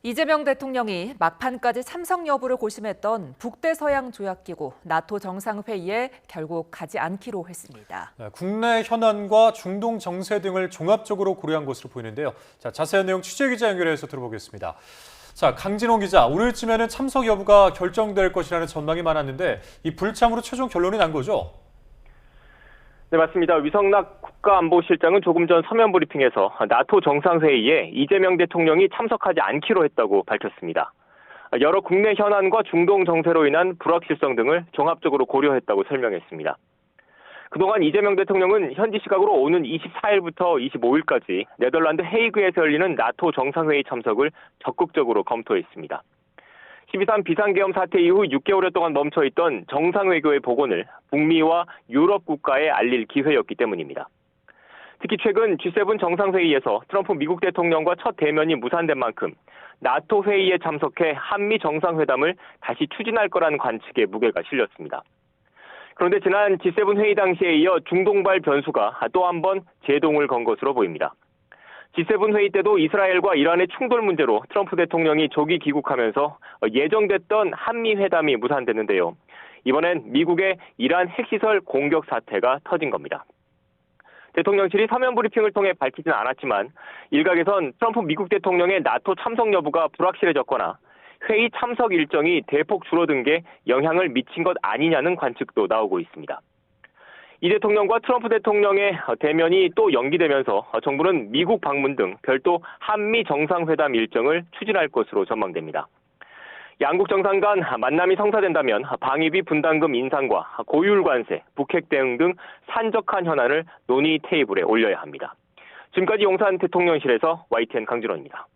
이재명 대통령이 막판까지 참석 여부를 고심했던 북대서양 조약기구 나토 정상회의에 결국 가지 않기로 했습니다. 국내 현안과 중동 정세 등을 종합적으로 고려한 것으로 보이는데요. 자세한 내용 취재기자 연결해서 들어보겠습니다. 강진홍 기자, 오늘쯤에는 참석 여부가 결정될 것이라는 전망이 많았는데 이 불참으로 최종 결론이 난 거죠? 네, 맞습니다. 위성락 국가안보실장은 조금 전 서면 브리핑에서 나토 정상회의에 이재명 대통령이 참석하지 않기로 했다고 밝혔습니다. 여러 국내 현안과 중동 정세로 인한 불확실성 등을 종합적으로 고려했다고 설명했습니다. 그동안 이재명 대통령은 현지 시각으로 오는 24일부터 25일까지 네덜란드 헤이그에서 열리는 나토 정상회의 참석을 적극적으로 검토했습니다. 12.3 비상계엄 사태 이후 6개월여 동안 멈춰있던 정상외교의 복원을 북미와 유럽 국가에 알릴 기회였기 때문입니다. 특히 최근 G7 정상회의에서 트럼프 미국 대통령과 첫 대면이 무산된 만큼 나토 회의에 참석해 한미 정상회담을 다시 추진할 거라는 관측에 무게가 실렸습니다. 그런데 지난 G7 회의 당시에 이어 중동발 변수가 또 한 번 제동을 건 것으로 보입니다. G7 회의 때도 이스라엘과 이란의 충돌 문제로 트럼프 대통령이 조기 귀국하면서 예정됐던 한미 회담이 무산됐는데요. 이번엔 미국의 이란 핵시설 공격 사태가 터진 겁니다. 대통령실이 서면 브리핑을 통해 밝히진 않았지만 일각에선 트럼프 미국 대통령의 나토 참석 여부가 불확실해졌거나 회의 참석 일정이 대폭 줄어든 게 영향을 미친 것 아니냐는 관측도 나오고 있습니다. 이 대통령과 트럼프 대통령의 대면이 또 연기되면서 정부는 미국 방문 등 별도 한미 정상회담 일정을 추진할 것으로 전망됩니다. 양국 정상 간 만남이 성사된다면 방위비 분담금 인상과 고율 관세, 북핵 대응 등 산적한 현안을 논의 테이블에 올려야 합니다. 지금까지 용산 대통령실에서 YTN 강진호입니다.